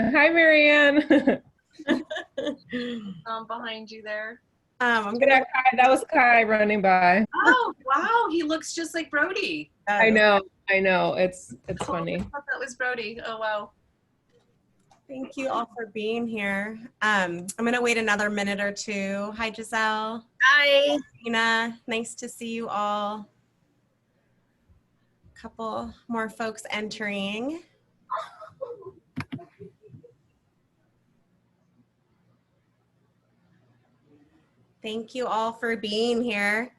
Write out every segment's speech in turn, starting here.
Hi, Marianne. Behind you there. I'm gonna. Kai, that was Kai running by. Oh, wow. He looks just like Brody. I know. I know. It's Oh, funny. I thought that was Brody. Oh, wow. Thank you all for being here. I'm going to wait another minute or two. Hi, Giselle. Hi. Tina, nice to see you all. A couple more folks entering. Thank you all for being here.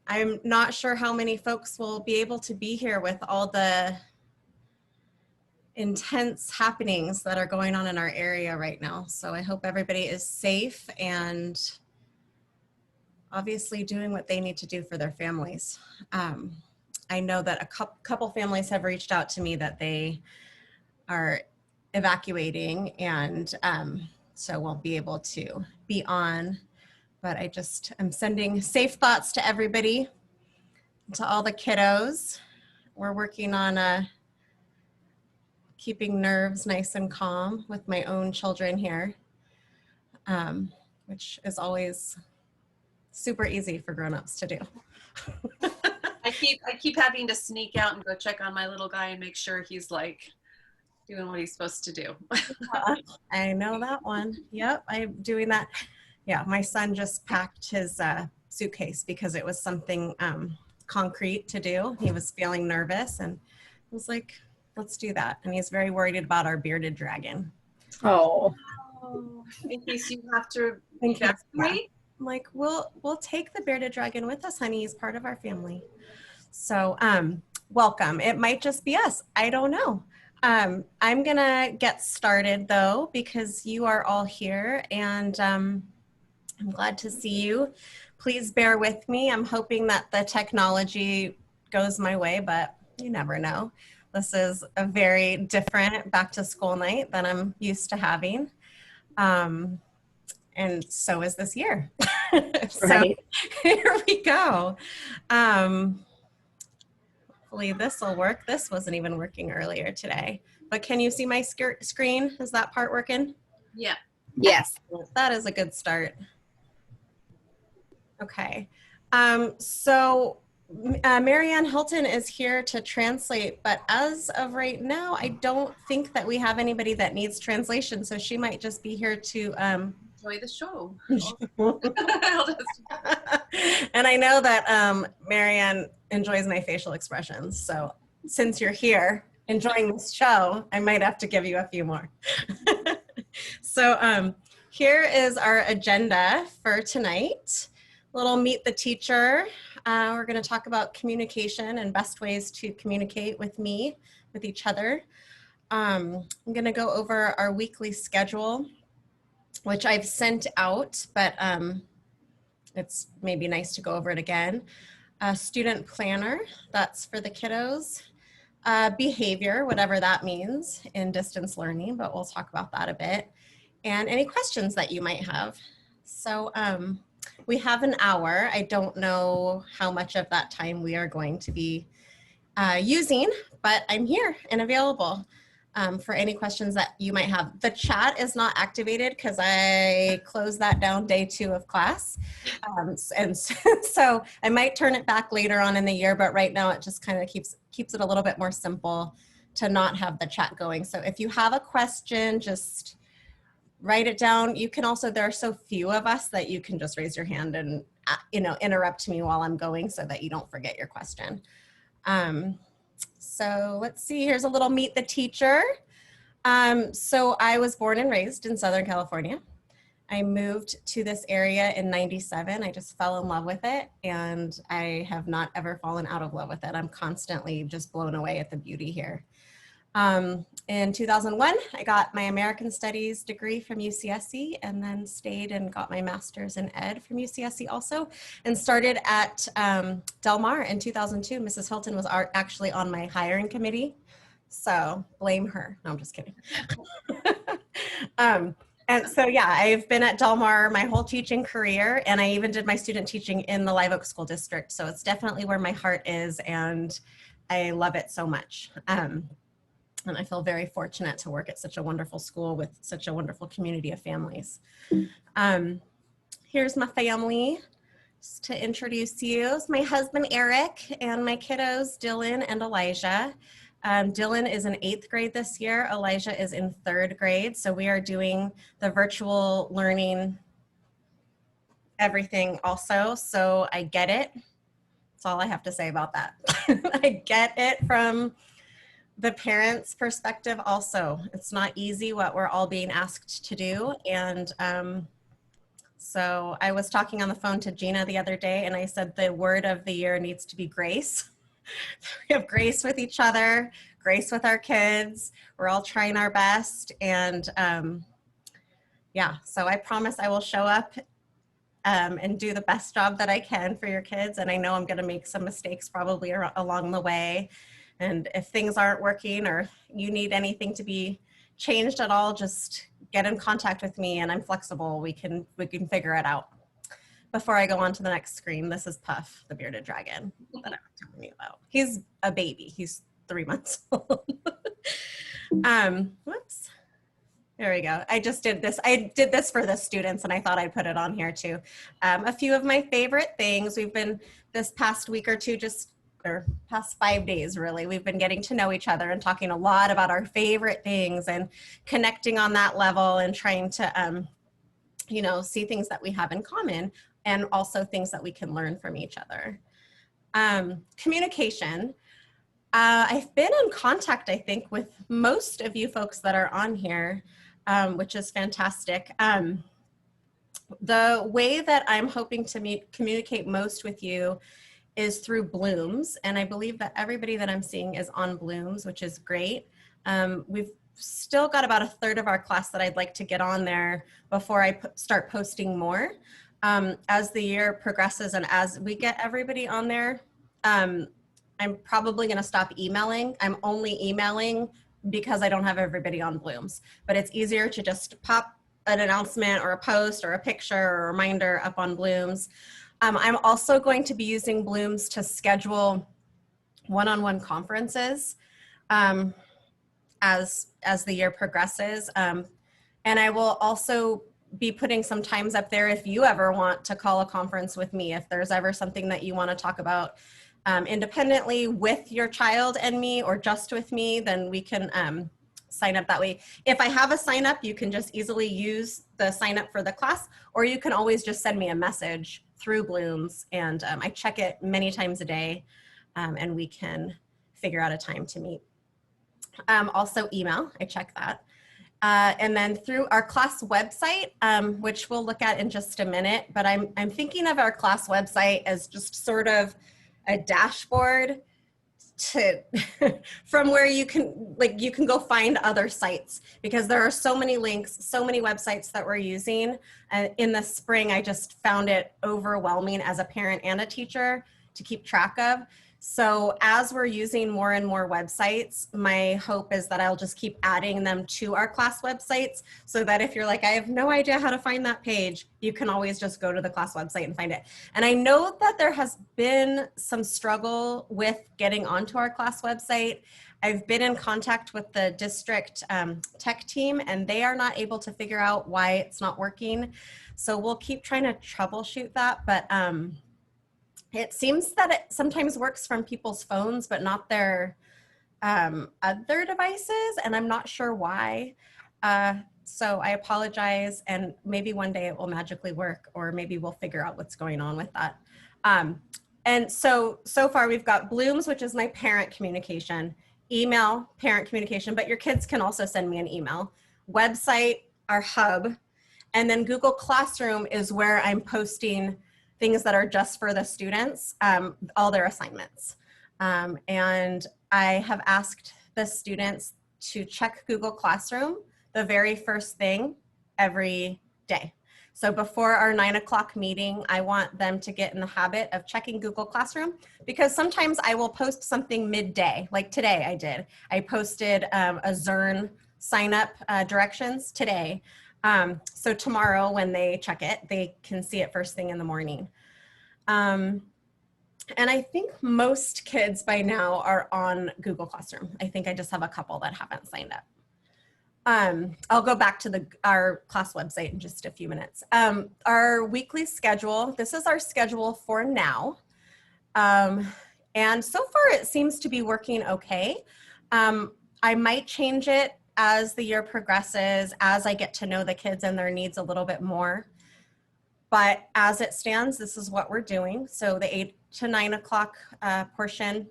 I'm not sure how many folks will be able to be here with all the intense happenings that are going on in our area right now. So I hope everybody is safe and obviously doing what they need to do for their families. I know that a couple families have reached out to me that they are evacuating and so won't be able to be on, but I'm sending safe thoughts to everybody, to all the kiddos. We're working on keeping nerves nice and calm with my own children here, which is always super easy for grown-ups to do. I keep having to sneak out and go check on my little guy and make sure he's like doing what he's supposed to do. I know that one. Yep, I'm doing that. Yeah, my son just packed his suitcase because it was something concrete to do. He was feeling nervous and I was like, let's do that. And he's very worried about our bearded dragon. Oh. In case you have to evacuate. Yeah. I'm like, we'll take the bearded dragon with us, honey. He's part of our family. So welcome. It might just be us. I don't know. I'm gonna get started though, because you are all here and I'm glad to see you. Please bear with me. I'm hoping that the technology goes my way, but you never know. This is a very different back to school night than I'm used to having. And so is this year. So Right. here we go. Hopefully this will work. This wasn't even working earlier today, but can you see my screen? Is that part working? Yeah. Yes. That is a good start. Okay. So Marianne Hilton is here to translate, but as of right now, I don't think that we have anybody that needs translation. So she might just be here to Enjoy the show. And I know that Marianne enjoys my facial expressions. So since you're here enjoying this show, I might have to give you a few more. So here is our agenda for tonight. Little Meet the Teacher. We're going to talk about communication and best ways to communicate with each other. I'm going to go over our weekly schedule, which I've sent out, but it's maybe nice to go over it again. Student planner, that's for the kiddos. Behavior, whatever that means in distance learning, but we'll talk about that a bit. And any questions that you might have. So we have an hour. I don't know how much of that time we are going to be using, but I'm here and available for any questions that you might have. The chat is not activated because I closed that down day 2 of class. And so I might turn it back later on in the year, but right now it just kind of keeps it a little bit more simple to not have the chat going. So if you have a question, just write it down. You can also, there are so few of us that you can just raise your hand and interrupt me while I'm going so that you don't forget your question. So let's see, here's a little Meet the Teacher. So I was born and raised in Southern California. I moved to this area in '97. I just fell in love with it and I have not ever fallen out of love with it. I'm constantly just blown away at the beauty here. In 2001, I got my American Studies degree from UCSC and then stayed and got my master's in ed from UCSC also and started at Del Mar in 2002. Mrs. Hilton was actually on my hiring committee, so blame her. No, I'm just kidding. And so, yeah, I've been at Del Mar my whole teaching career, and I even did my student teaching in the Live Oak School District, so it's definitely where my heart is, and I love it so much. And I feel very fortunate to work at such a wonderful school with such a wonderful community of families. Here's my family. Just to introduce you, it's my husband Eric and my kiddos Dylan and Elijah. Dylan is in 8th grade this year. Elijah is in 3rd grade. So we are doing the virtual learning everything also. So I get it. That's all I have to say about that. I get it from the parents' perspective also. It's not easy what we're all being asked to do. And so I was talking on the phone to Gina the other day and I said the word of the year needs to be grace. We have grace with each other, grace with our kids. We're all trying our best. And yeah, so I promise I will show up and do the best job that I can for your kids. And I know I'm gonna make some mistakes probably along the way. And if things aren't working or you need anything to be changed at all, just get in contact with me and I'm flexible. We can figure it out. Before I go on to the next screen, this is Puff, the bearded dragon that I was telling you about. He's a baby. He's 3 months old. Whoops. There we go. I just did this. I did this for the students and I thought I'd put it on here too. A few of my favorite things. We've been this past week or two or past 5 days really, we've been getting to know each other and talking a lot about our favorite things and connecting on that level and trying to, you know, see things that we have in common and also things that we can learn from each other. Communication. I've been in contact, I think, with most of you folks that are on here, which is fantastic. The way that I'm hoping to communicate most with you is through Blooms. And I believe that everybody that I'm seeing is on Blooms, which is great. We've still got about 1/3 of our class that I'd like to get on there before I start posting more. As the year progresses and as we get everybody on there, I'm probably gonna stop emailing. I'm only emailing because I don't have everybody on Blooms, but it's easier to just pop an announcement or a post or a picture or a reminder up on Blooms. I'm also going to be using Blooms to schedule one-on-one conferences as the year progresses. And I will also be putting some times up there if you ever want to call a conference with me, if there's ever something that you want to talk about independently with your child and me or just with me, then we can sign up that way. If I have a sign up, you can just easily use the sign up for the class, or you can always just send me a message through Blooms, and I check it many times a day, and we can figure out a time to meet. Also email, I check that. And then through our class website, which we'll look at in just a minute, but I'm thinking of our class website as just sort of a dashboard to from where you can go find other sites, because there are so many links, so many websites that we're using. In the spring, I just found it overwhelming as a parent and a teacher to keep track of. So as we're using more and more websites, my hope is that I'll just keep adding them to our class websites, so that if you're like, I have no idea how to find that page, you can always just go to the class website and find it. And I know that there has been some struggle with getting onto our class website. I've been in contact with the district tech team, and they are not able to figure out why it's not working. So we'll keep trying to troubleshoot that, but it seems that it sometimes works from people's phones, but not their other devices, and I'm not sure why. So I apologize, and maybe one day it will magically work, or maybe we'll figure out what's going on with that. And so far we've got Blooms, which is my parent communication, email, parent communication, but your kids can also send me an email, website, our hub, and then Google Classroom is where I'm posting things that are just for the students, all their assignments. And I have asked the students to check Google Classroom the very first thing every day. So before our 9 o'clock meeting, I want them to get in the habit of checking Google Classroom, because sometimes I will post something midday, like today I did. I posted a Zern sign up directions today. So tomorrow when they check it, they can see it first thing in the morning. And I think most kids by now are on Google Classroom. I think I just have a couple that haven't signed up. I'll go back to our class website in just a few minutes. Our weekly schedule, this is our schedule for now. And so far it seems to be working okay. I might change it as the year progresses, as I get to know the kids and their needs a little bit more. But as it stands, this is what we're doing. So the 8 to 9 o'clock portion,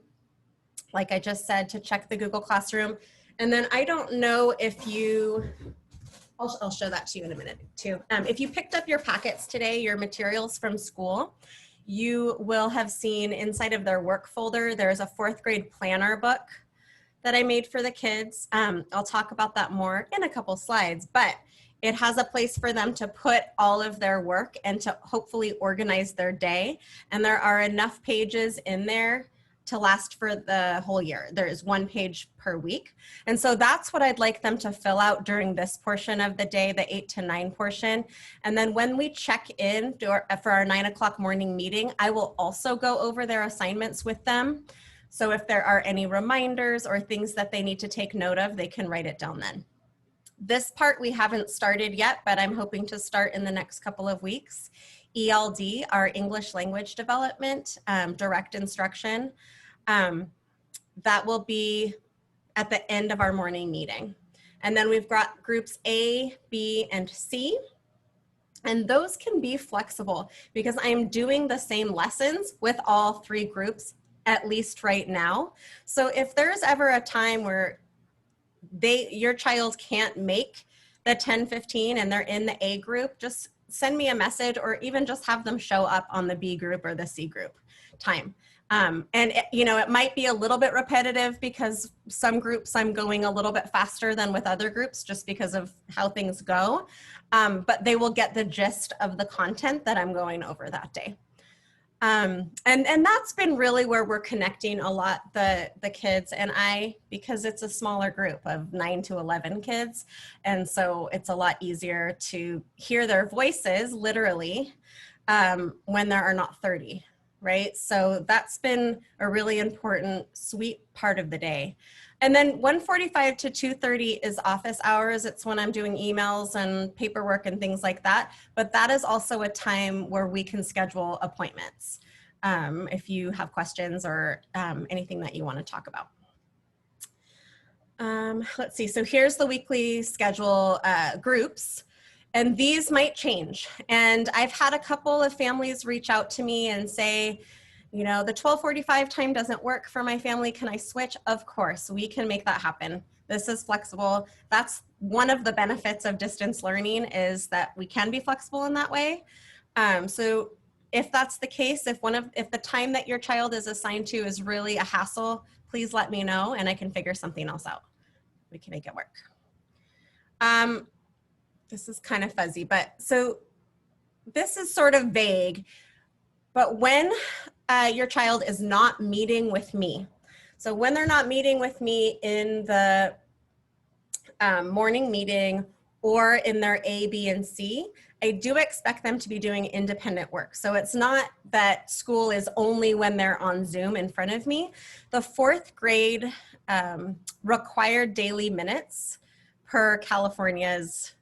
like I just said, to check the Google Classroom. And then I don't know if you, I'll show that to you in a minute too. If you picked up your packets today, your materials from school, you will have seen inside of their work folder, there's a 4th grade planner book that I made for the kids. I'll talk about that more in a couple slides, but it has a place for them to put all of their work and to hopefully organize their day. And there are enough pages in there to last for the whole year. There is 1 page per week. And so that's what I'd like them to fill out during this portion of the day, the 8 to 9 portion. And then when we check in for our 9 o'clock morning meeting, I will also go over their assignments with them. So if there are any reminders or things that they need to take note of, they can write it down then. This part we haven't started yet, but I'm hoping to start in the next couple of weeks. ELD, our English language development, direct instruction, that will be at the end of our morning meeting. And then we've got groups A, B, and C. And those can be flexible because I'm doing the same lessons with all 3 groups, at least right now. So if there's ever a time where your child can't make the 10:15 and they're in the A group, just send me a message or even just have them show up on the B group or the C group time. And it might be a little bit repetitive because some groups I'm going a little bit faster than with other groups just because of how things go. But they will get the gist of the content that I'm going over that day. And that's been really where we're connecting a lot, the kids and I, because it's a smaller group of 9 to 11 kids. And so it's a lot easier to hear their voices literally when there are not 30, right? So that's been a really important, sweet part of the day. And then 1:45 to 2:30 is office hours. It's when I'm doing emails and paperwork and things like that. But that is also a time where we can schedule appointments if you have questions or anything that you want to talk about. Let's see. So here's the weekly schedule groups. And these might change. And I've had a couple of families reach out to me and say, the 12:45 time doesn't work for my family. Can I switch? Of course, we can make that happen. This is flexible. That's one of the benefits of distance learning is that we can be flexible in that way. So if that's the case, if the time that your child is assigned to is really a hassle, please let me know and I can figure something else out. We can make it work. This is kind of fuzzy, but so this is sort of vague, but when your child is not meeting with me, so when they're not meeting with me in the morning meeting or in their A, B, and C, I do expect them to be doing independent work. So it's not that school is only when they're on Zoom in front of me. The 4th grade required daily minutes per California's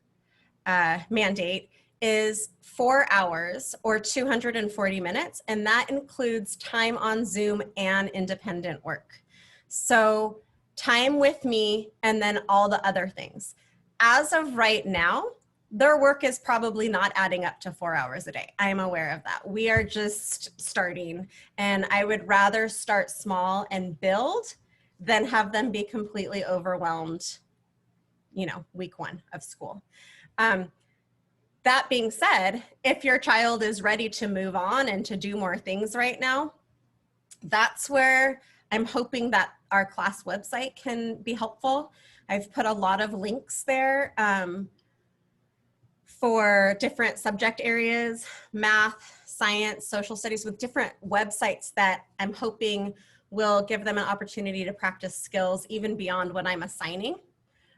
mandate is 4 hours or 240 minutes, and that includes time on Zoom and independent work. So time with me and then all the other things. As of right now, their work is probably not adding up to 4 hours a day. I'm aware of that. We are just starting, and I would rather start small and build than have them be completely overwhelmed, week 1 of school. That being said, if your child is ready to move on and to do more things right now, that's where I'm hoping that our class website can be helpful. I've put a lot of links there for different subject areas, math, science, social studies, with different websites that I'm hoping will give them an opportunity to practice skills even beyond what I'm assigning.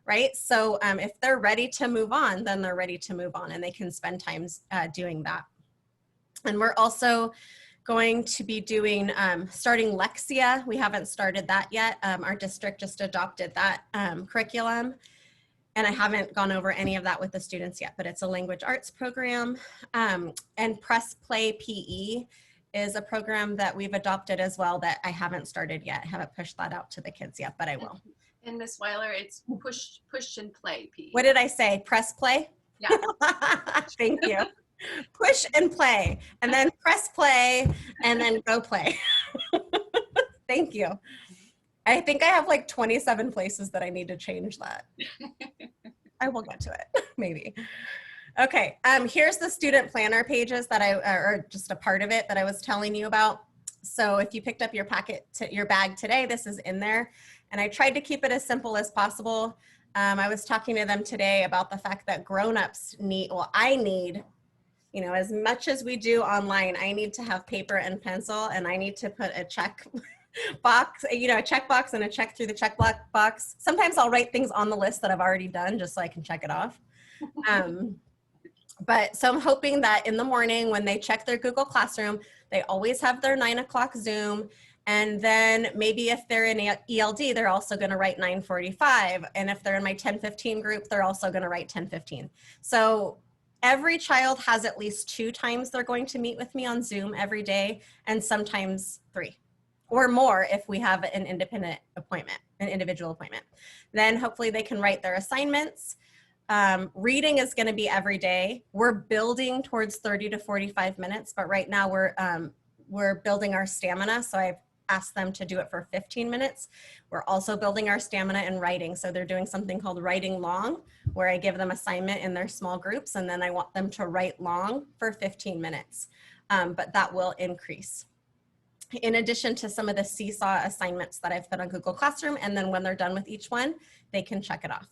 Right? So if they're ready to move on, then they're ready to move on and they can spend time doing that. And we're also going to be doing, starting Lexia. We haven't started that yet. Our district just adopted that curriculum. And I haven't gone over any of that with the students yet, but it's a language arts program. And Press Play PE is a program that we've adopted as well that I haven't started yet. I haven't pushed that out to the kids yet, but I will. And Miss Weiler, it's push and play PE. What did I say? Press play? Yeah. Thank you. Push and play, and then press play, and then go play. Thank you. I think I have like 27 places that I need to change that. I will get to it, maybe. Okay, here's the student planner pages that or just a part of it that I was telling you about. So if you picked up your your bag today, this is in there. And I tried to keep it as simple as possible. I was talking to them today about the fact that grownups need, well, I need, you know, as much as we do online, I need to have paper and pencil, and I need to put a check box, you know, a check box and a check through the check box. Sometimes I'll write things on the list that I've already done just so I can check it off. But so I'm hoping that in the morning when they check their Google Classroom, they always have their 9 o'clock Zoom. And then maybe if they're in ELD, they're also going to write 9:45. And if they're in my 10:15 group, they're also going to write 10:15. So every child has at least 2 times they're going to meet with me on Zoom every day, and sometimes 3 or more if we have an independent appointment, an individual appointment. Then hopefully they can write their assignments. Reading is going to be every day. We're building towards 30 to 45 minutes, but right now we're building our stamina. So I've asked them to do it for 15 minutes. We're also building our stamina in writing. So they're doing something called writing long, where I give them assignment in their small groups, and then I want them to write long for 15 minutes. But that will increase. In addition to some of the seesaw assignments that I've put on Google Classroom, and then when they're done with each one, they can check it off.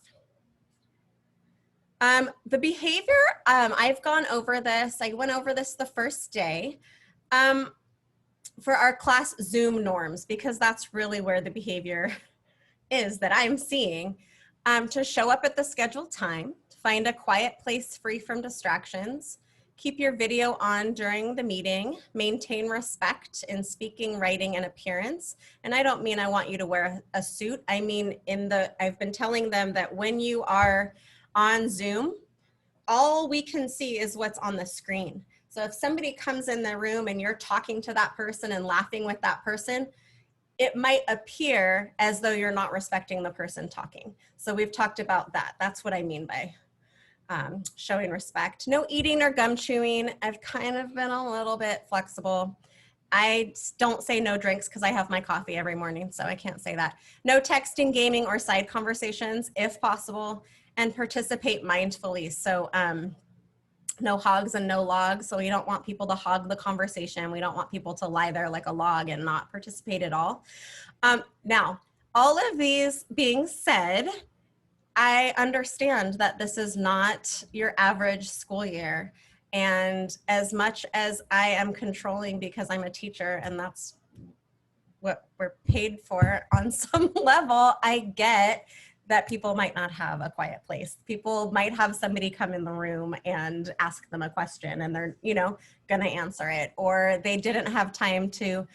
The behavior, I've gone over this. I went over this the first day for our class Zoom norms, because that's really where the behavior is that I'm seeing. To show up at the scheduled time, find a quiet place free from distractions, keep your video on during the meeting, maintain respect in speaking, writing, and appearance. And I don't mean I want you to wear a suit. I mean, I've been telling them that when you are on Zoom, all we can see is what's on the screen. So if somebody comes in the room and you're talking to that person and laughing with that person, it might appear as though you're not respecting the person talking. So we've talked about that. That's what I mean by showing respect. No eating or gum chewing. I've kind of been a little bit flexible. I don't say no drinks because I have my coffee every morning, so I can't say that. No texting, gaming, or side conversations if possible, and participate mindfully. So no hogs and no logs. So we don't want people to hog the conversation. We don't want people to lie there like a log and not participate at all. Now, all of these being said, I understand that this is not your average school year. And as much as I am controlling because I'm a teacher and that's what we're paid for on some level, I get that people might not have a quiet place. People might have somebody come in the room and ask them a question and they're, you know, gonna answer it, or they didn't have time to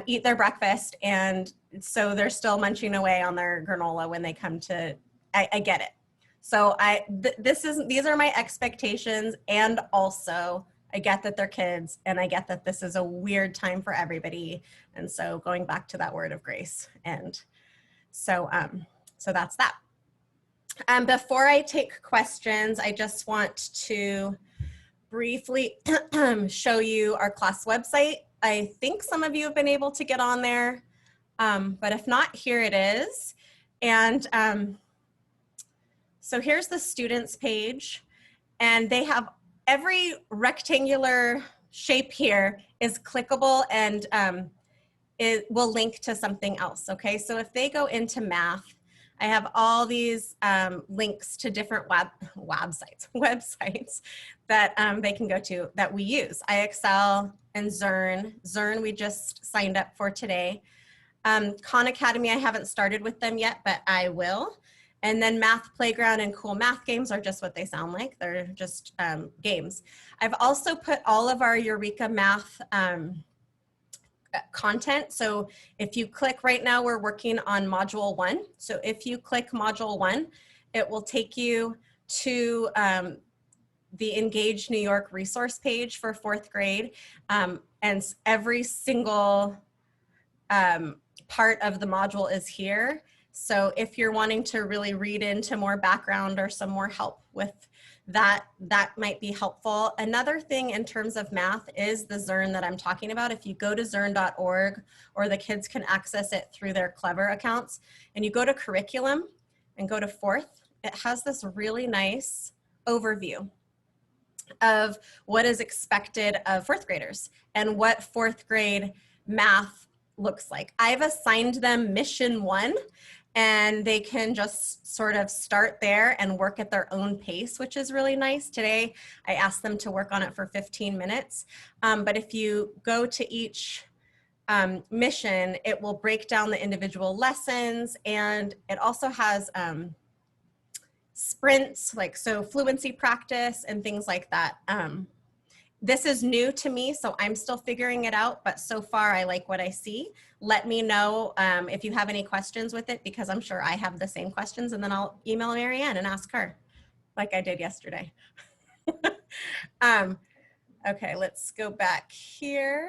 eat their breakfast and so they're still munching away on their granola when they come to, I get it. So these are my expectations, and also I get that they're kids and I get that this is a weird time for everybody. And so going back to that word of grace. And so that's that. Before I take questions, I just want to briefly show you our class website. I think some of you have been able to get on there, but if not, here it is. And so here's the students page, and they have every rectangular shape here is clickable, and it will link to something else, okay? So if they go into math, I have all these links to different websites that they can go to that we use. IXL and Zearn. Zearn we just signed up for today. Khan Academy, I haven't started with them yet, but I will. And then Math Playground and Cool Math Games are just what they sound like. They're just games. I've also put all of our Eureka Math content. So if you click right now, we're working on module 1. So if you click module 1, it will take you to the Engage New York resource page for 4th grade. And every single part of the module is here. So if you're wanting to really read into more background or some more help with that might be helpful. Another thing in terms of math is the Zearn that I'm talking about. If you go to zearn.org, or the kids can access it through their Clever accounts, and you go to curriculum and go to 4th, it has this really nice overview of what is expected of 4th graders and what 4th grade math looks like. I've assigned them mission 1, and they can just sort of start there and work at their own pace, which is really nice. Today, I asked them to work on it for 15 minutes. But if you go to each mission, it will break down the individual lessons, and it also has sprints, like so fluency practice and things like that. This is new to me, so I'm still figuring it out, but so far I like what I see. Let me know if you have any questions with it, because I'm sure I have the same questions, and then I'll email Marianne and ask her, like I did yesterday. Okay, let's go back here.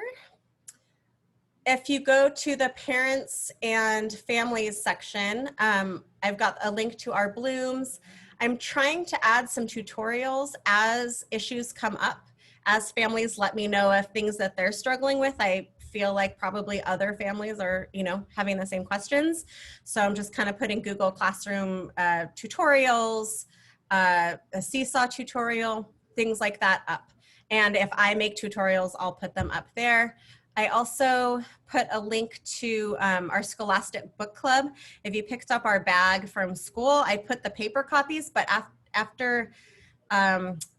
If you go to the parents and families section, I've got a link to our Blooms. I'm trying to add some tutorials as issues come up, as families let me know of things that they're struggling with. I feel like probably other families are, having the same questions. So I'm just kind of putting Google Classroom tutorials, a Seesaw tutorial, things like that up. And if I make tutorials, I'll put them up there. I also put a link to our Scholastic Book Club. If you picked up our bag from school, I put the paper copies, but after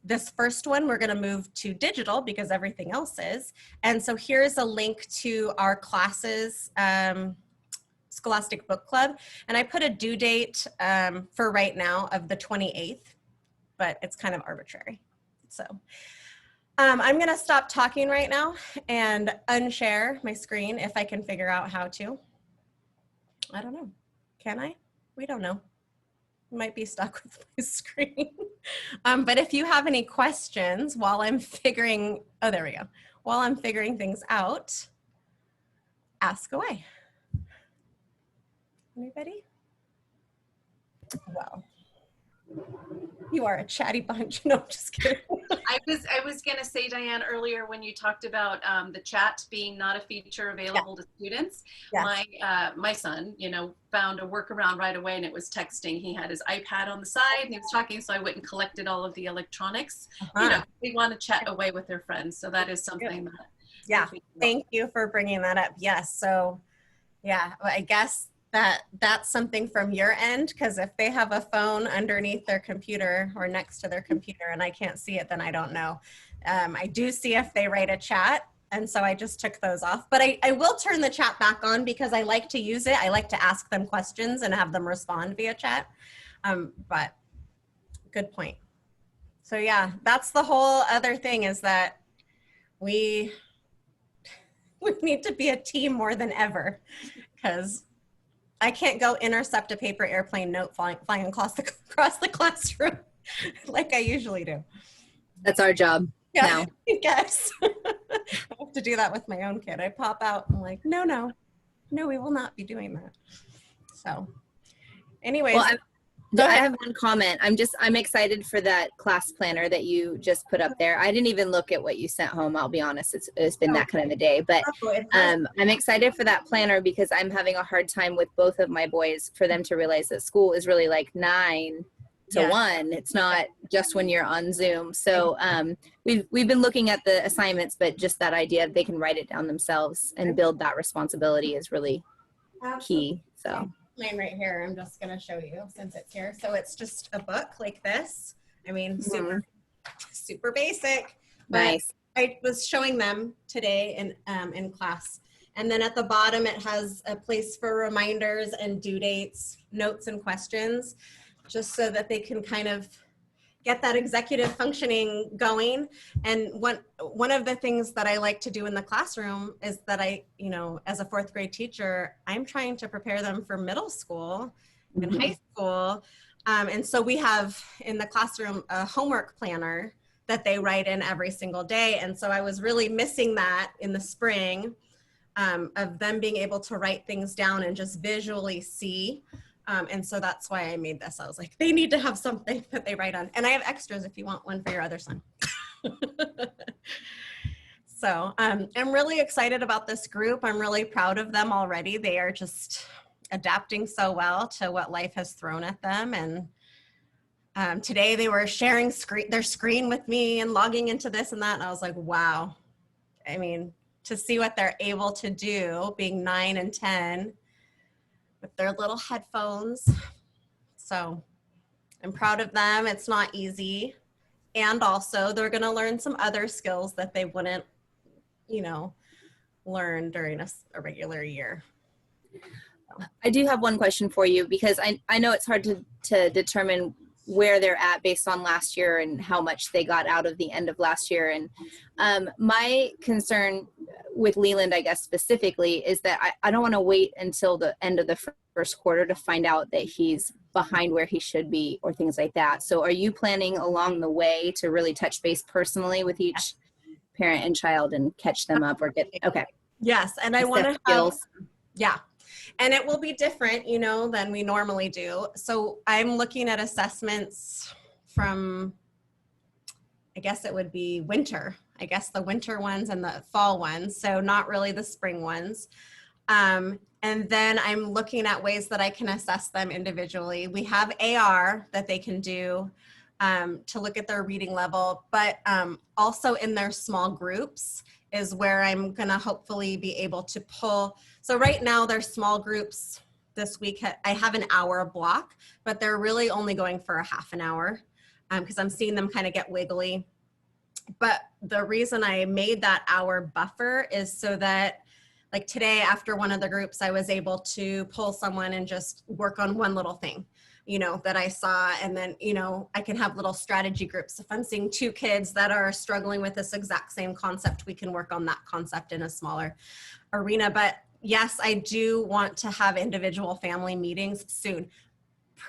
this first one, we're going to move to digital because everything else is. And so here's a link to our classes, Scholastic Book Club. And I put a due date for right now of the 28th, but it's kind of arbitrary. So I'm going to stop talking right now and unshare my screen if I can figure out how to. I don't know. Can I? We don't know. Might be stuck with my screen. But if you have any questions while I'm figuring, oh, there we go. While I'm figuring things out, ask away. Anybody? Well, you are a chatty bunch. No, I'm just kidding. I was gonna say, Diane, earlier when you talked about the chat being not a feature available to students, my son, found a workaround right away, and it was texting. He had his iPad on the side and he was talking, so I went and collected all of the electronics. They want to chat away with their friends, so that is something that. Yeah, thank you for bringing that up. Yes, so yeah, I guess that's something from your end, because if they have a phone underneath their computer or next to their computer and I can't see it, then I don't know. I do see if they write a chat, and so I just took those off. But I will turn the chat back on because I like to use it. I like to ask them questions and have them respond via chat. But good point. So yeah, that's the whole other thing, is that we need to be a team more than ever, because I can't go intercept a paper airplane note flying across the classroom like I usually do. That's our job now. I guess. I have to do that with my own kid. I pop out and I'm like, no, we will not be doing that. So anyways. Well, I have one comment. I'm excited for that class planner that you just put up there. I didn't even look at what you sent home. I'll be honest. It's been that kind of a day, but I'm excited for that planner because I'm having a hard time with both of my boys for them to realize that school is really like 9 to 1. It's not just when you're on Zoom. So we've been looking at the assignments, but just that idea they can write it down themselves and build that responsibility is really key. So. Mine right here, I'm just going to show you since it's here. So it's just a book like this. I mean, super basic. Nice. I was showing them today in class. And then at the bottom, it has a place for reminders and due dates, notes and questions, just so that they can kind of get that executive functioning going. And one of the things that I like to do in the classroom is that I, you know, as a fourth grade teacher, I'm trying to prepare them for middle school and high school. And so we have in the classroom a homework planner that they write in every single day. And so I was really missing that in the spring, of them being able to write things down and just visually see. And so that's why I made this. I was like, they need to have something that they write on. And I have extras if you want one for your other son. So I'm really excited about this group. I'm really proud of them already. They are just adapting so well to what life has thrown at them. And today they were sharing their screen with me and logging into this and that. And I was like, wow. I mean, to see what they're able to do being 9 and 10 with their little headphones. So I'm proud of them. It's not easy. And also they're going to learn some other skills that they wouldn't, you know, learn during a regular year. I do have one question for you, because I know it's hard to determine where they're at based on last year and how much they got out of the end of last year. And my concern with Leland, I guess specifically, is that I don't want to wait until the end of the first quarter to find out that he's behind where he should be or things like that. So are you planning along the way to really touch base personally with each parent and child and catch them up or get, okay. Yes. And I want to have, skills. yeah. And it will be different, you know, than we normally do. So I'm looking at assessments from, I guess it would be winter. I guess the winter ones and the fall ones. So not really the spring ones. And then I'm looking at ways that I can assess them individually. We have AR that they can do to look at their reading level, but also in their small groups is where I'm gonna hopefully be able to pull. So right now their small groups this week, I have an hour block, but they're really only going for a half an hour because I'm seeing them kind of get wiggly. But the reason I made that hour buffer is so that, like today after one of the groups, I was able to pull someone and just work on one little thing, you know, that I saw. And then, you know, I can have little strategy groups. If I'm seeing 2 kids that are struggling with this exact same concept, we can work on that concept in a smaller arena. But yes, I do want to have individual family meetings soon.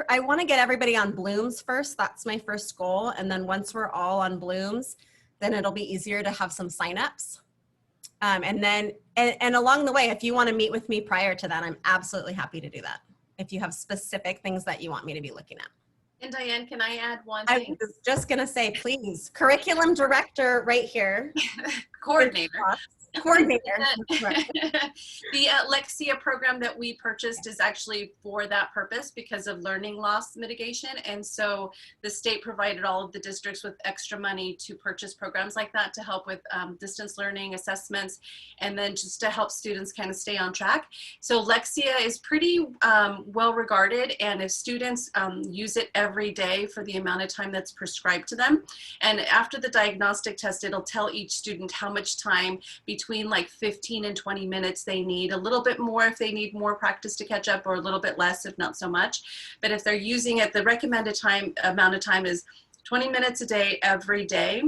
I want to get everybody on Blooms first. That's my first goal. And then once we're all on Blooms, then it'll be easier to have some signups. And then, and along the way, if you want to meet with me prior to that, I'm absolutely happy to do that. If you have specific things that you want me to be looking at. And Diane, can I add one I thing? was just going to say, please, curriculum director right here. Coordinator. Coordinator. The Lexia program that we purchased is actually for that purpose because of learning loss mitigation. And so the state provided all of the districts with extra money to purchase programs like that to help with distance learning assessments, and then just to help students kind of stay on track. So Lexia is pretty well regarded, and if students use it every day for the amount of time that's prescribed to them, and after the diagnostic test, it'll tell each student how much time between like 15 and 20 minutes they need, a little bit more if they need more practice to catch up, or a little bit less if not so much. But if they're using it, the recommended amount of time is 20 minutes a day, every day.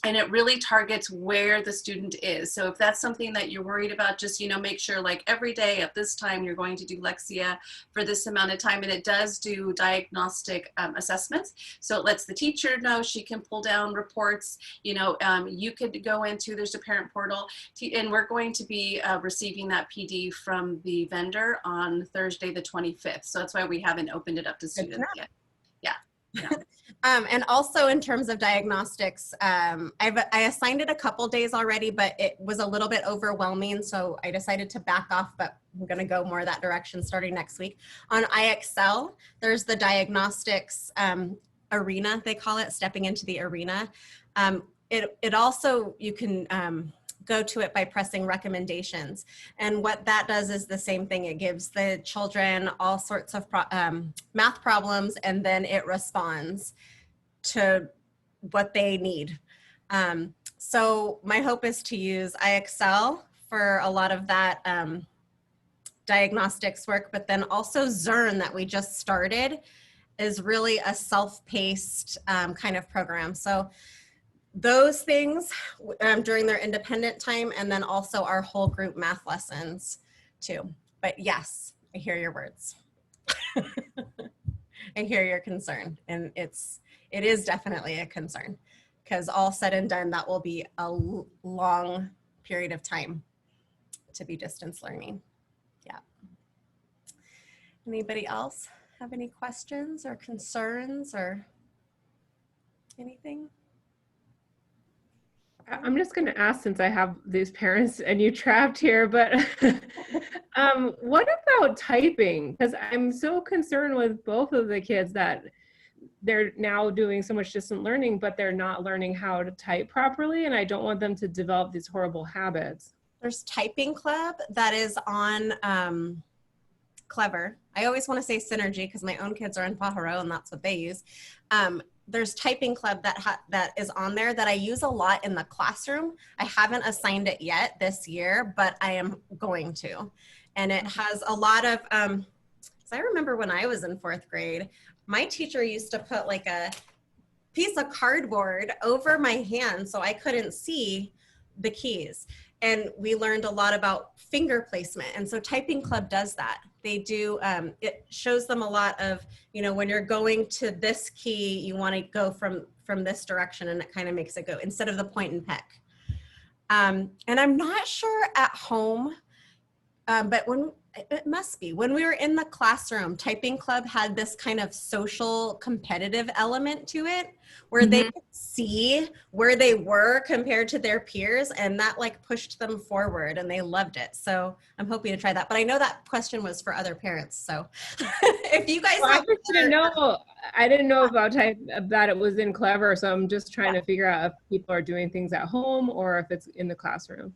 And it really targets where the student is. So if that's something that you're worried about, just, you know, make sure like every day at this time, you're going to do Lexia for this amount of time. And it does do diagnostic assessments. So it lets the teacher know, she can pull down reports. You know, you could go into, there's a parent portal, and we're going to be receiving that PD from the vendor on Thursday, the 25th. So that's why we haven't opened it up to students yet. Yeah. Yeah. And also in terms of diagnostics, I assigned it a couple days already, but it was a little bit overwhelming. So I decided to back off, but I'm going to go more that direction starting next week. On IXL, there's the diagnostics arena, they call it, stepping into the arena. It also, you can go to it by pressing recommendations. And what that does is the same thing. It gives the children all sorts of math problems, and then it responds to what they need. So my hope is to use IXL for a lot of that diagnostics work, but then also Zearn that we just started is really a self-paced kind of program. So those things during their independent time, and then also our whole group math lessons too. But yes, I hear your words. I hear your concern, and it is definitely a concern, because all said and done, that will be a long period of time to be distance learning. Yeah. Anybody else have any questions or concerns or anything? I'm just going to ask, since I have these parents and you trapped here, but what about typing? Because I'm so concerned with both of the kids that they're now doing so much distant learning, but they're not learning how to type properly. And I don't want them to develop these horrible habits. There's Typing Club that is on Clever. I always want to say Synergy because my own kids are in Pajaro and that's what they use. There's Typing Club that is on there that I use a lot in the classroom. I haven't assigned it yet this year, but I am going to. And it has a lot of, so I remember when I was in 4th grade, my teacher used to put like a piece of cardboard over my hand so I couldn't see the keys. And we learned a lot about finger placement. And so Typing Club does that. They do, it shows them a lot of, you know, when you're going to this key, you want to go from this direction, and it kind of makes it go instead of the point and peck. And I'm not sure at home, but it must be. When we were in the classroom, Typing Club had this kind of social competitive element to it where they could see where they were compared to their peers, and that like pushed them forward and they loved it. So I'm hoping to try that. But I know that question was for other parents. So if you guys I didn't know about that it was in Clever. So I'm just trying to figure out if people are doing things at home or if it's in the classroom.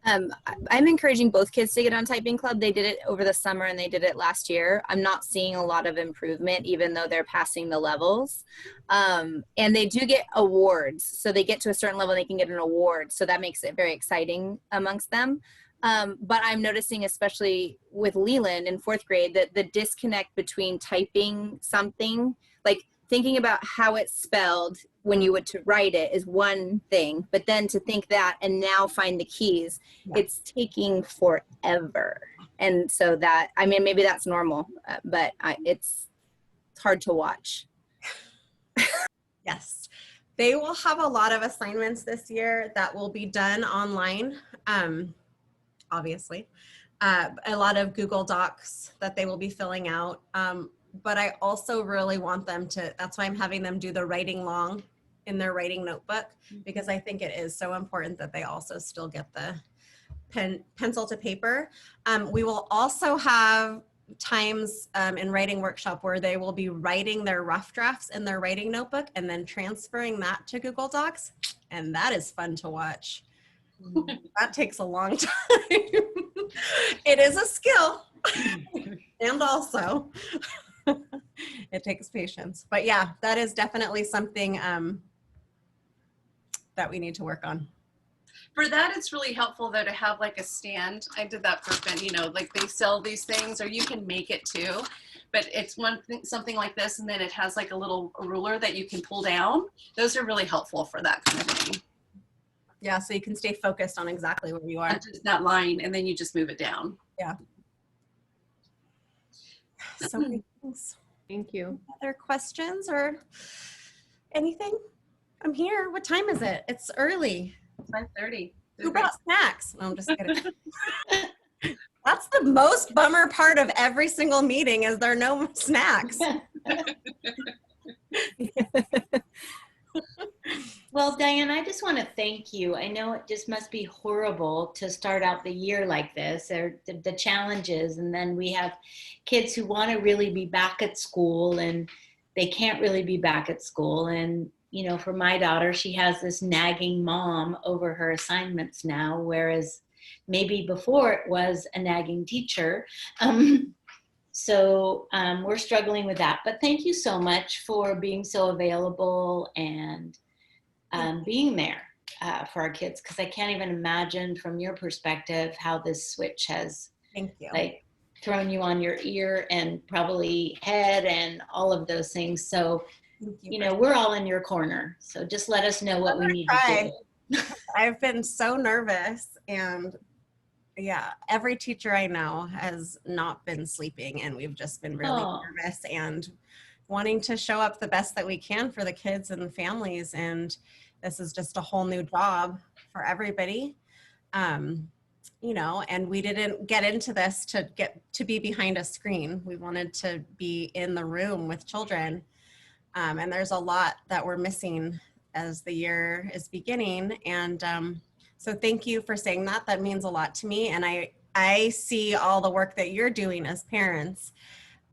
I'm encouraging both kids to get on Typing Club. They did it over the summer and they did it last year. I'm not seeing a lot of improvement, even though they're passing the levels. And they do get awards. So they get to a certain level and they can get an award. So that makes it very exciting amongst them. But I'm noticing, especially with Leland in 4th grade, that the disconnect between typing something, like thinking about how it's spelled when you would to write it is one thing, but then to think that and now find the keys, it's taking forever. And so that, I mean, maybe that's normal, but it's hard to watch. Yes. They will have a lot of assignments this year that will be done online, obviously. A lot of Google Docs that they will be filling out. But I also really want them to, that's why I'm having them do the writing long in their writing notebook, because I think it is so important that they also still get the pencil to paper. We will also have times in writing workshop where they will be writing their rough drafts in their writing notebook and then transferring that to Google Docs. And that is fun to watch. That takes a long time. It is a skill. And also, it takes patience. But yeah, that is definitely something that we need to work on. For that, it's really helpful though to have like a stand. I did that for Ben, you know, like they sell these things, or you can make it too. But it's one thing, something like this, and then it has like a little ruler that you can pull down. Those are really helpful for that kind of thing. Yeah, so you can stay focused on exactly where you are. And just that line, and then you just move it down. Yeah. So many things. Thank you. Other questions or anything? I'm here. What time is it? It's early. 5:30. Who brought snacks? No, I'm just kidding. That's the most bummer part of every single meeting is there are no snacks. Well, Diane, I just want to thank you. I know it just must be horrible to start out the year like this, or the challenges, and then we have kids who want to really be back at school and they can't really be back at school. And, you know, for my daughter, she has this nagging mom over her assignments now, whereas maybe before it was a nagging teacher. So we're struggling with that. But thank you so much for being so available and being there for our kids, because I can't even imagine from your perspective how this switch has Thank you. like thrown you on your ear and probably head and all of those things. So, you know, we're all in your corner. So just let us know what we need to do. I've been so nervous, and yeah, every teacher I know has not been sleeping, and we've just been really nervous and wanting to show up the best that we can for the kids and the families. And this is just a whole new job for everybody. You know, and we didn't get into this to get to be behind a screen. We wanted to be in the room with children. And there's a lot that we're missing as the year is beginning. And so thank you for saying that. That means a lot to me. And I see all the work that you're doing as parents.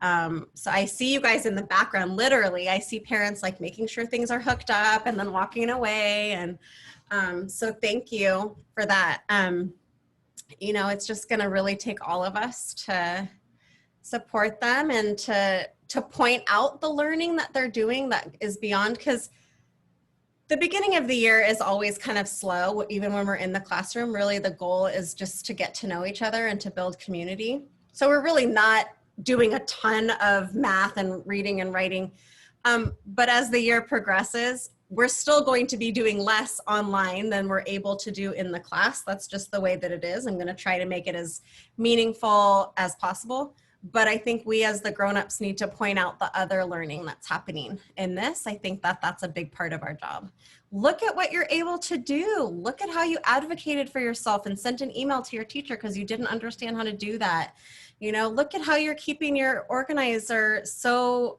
So I see you guys in the background, literally. I see parents like making sure things are hooked up and then walking away. And so thank you for that. You know, it's just going to really take all of us to support them and to point out the learning that they're doing that is beyond, because the beginning of the year is always kind of slow. Even when we're in the classroom, really the goal is just to get to know each other and to build community. So we're really not doing a ton of math and reading and writing. But as the year progresses, we're still going to be doing less online than we're able to do in the class. That's just the way that it is. I'm going to try to make it as meaningful as possible. But I think we as the grown-ups need to point out the other learning that's happening in this. I think that that's a big part of our job. Look at what you're able to do. Look at how you advocated for yourself and sent an email to your teacher because you didn't understand how to do that. You know, look at how you're keeping your organizer so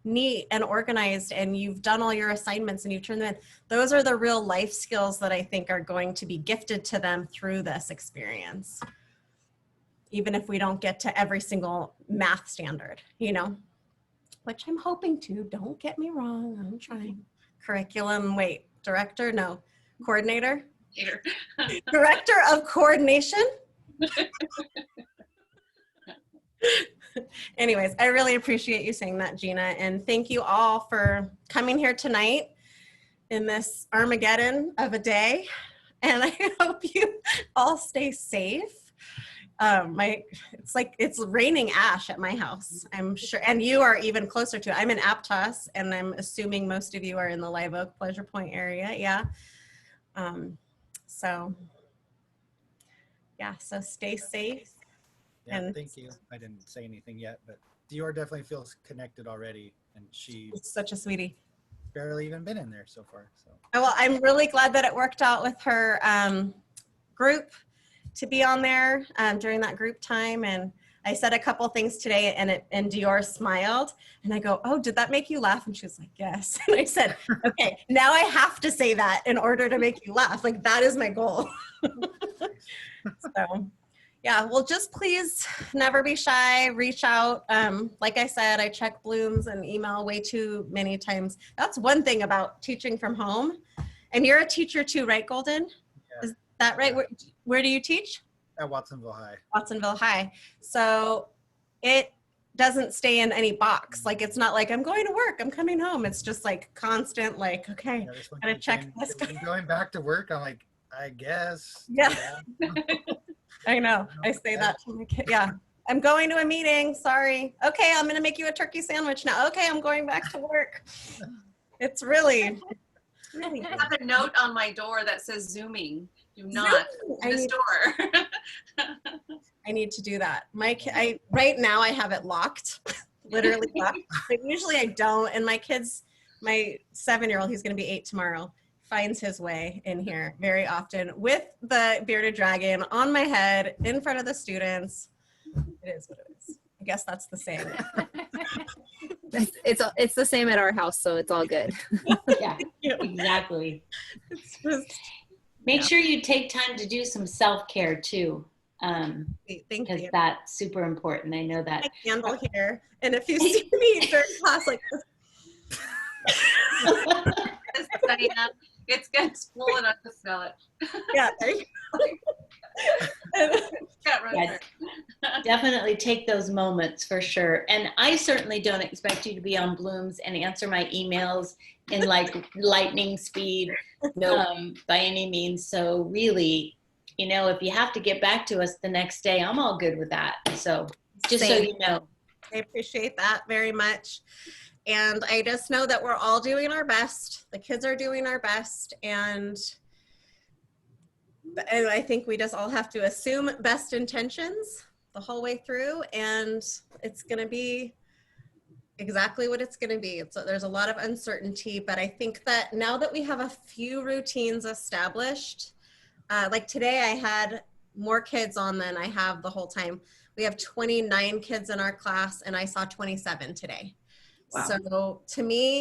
neat and organized, and you've done all your assignments and you've turned them in. Those are the real life skills that I think are going to be gifted to them through this experience. Even if we don't get to every single math standard, you know, which I'm hoping to, don't get me wrong, I'm trying. Curriculum, wait, director, no, coordinator? Director of coordination? Anyways, I really appreciate you saying that, Gina, and thank you all for coming here tonight in this Armageddon of a day, and I hope you all stay safe. It's like it's raining ash at my house, I'm sure, and you are even closer to it. I'm in Aptos, and I'm assuming most of you are in the Live Oak, Pleasure Point area. Yeah. So yeah, so stay safe. Yeah, and thank you. I didn't say anything yet, but Dior definitely feels connected already, and she's such a sweetie. barely even been in there so far. So Well, I'm really glad that it worked out with her group to be on there during that group time. And I said a couple things today, and Dior smiled, and I go, "Oh, did that make you laugh?" And she was like, "Yes." And I said, "Okay, now I have to say that in order to make you laugh. Like, that is my goal." So yeah, well, just please never be shy, reach out. Like I said, I check Blooms and email way too many times. That's one thing about teaching from home. And you're a teacher too, right, Golden? Yeah. Is that right? Where do you teach? at Watsonville High. Watsonville High. So it doesn't stay in any box. Like, it's not like I'm going to work, I'm coming home. It's just like constant, like, okay, gotta check this. Going back to work, I'm like, I guess. Yeah. I know. I say that to my kid. Yeah. I'm going to a meeting. Sorry. Okay. I'm going to make you a turkey sandwich now. Okay. I'm going back to work. It's really. I have a note on my door that says Zooming. Do not this door. I need to do that. Right now I have it locked, literally locked. But usually I don't. And my 7-year-old, he's going to be 8 tomorrow, finds his way in here very often with the bearded dragon on my head in front of the students. It is what it is. I guess that's the same. It's the same at our house, so it's all good. Yeah, exactly. It's just, Make sure you take time to do some self-care too. thank Because you. that's super important. I know that. My candle here, and if you see me during class like this, It's good. Full enough to smell it. yeah, there you go. Yes, definitely take those moments for sure. And I certainly don't expect you to be on Blooms and answer my emails in like lightning speed by any means. So really, if you have to get back to us the next day, I'm all good with that. So Just so Same. you know. I appreciate that very much. And I just know that we're all doing our best. The kids are doing our best. And I think we just all have to assume best intentions the whole way through. And it's going to be exactly what it's going to be. There's a lot of uncertainty, but I think that now that we have a few routines established, like today I had more kids on than I have the whole time. We have 29 kids in our class and I saw 27 today. Wow. So to me,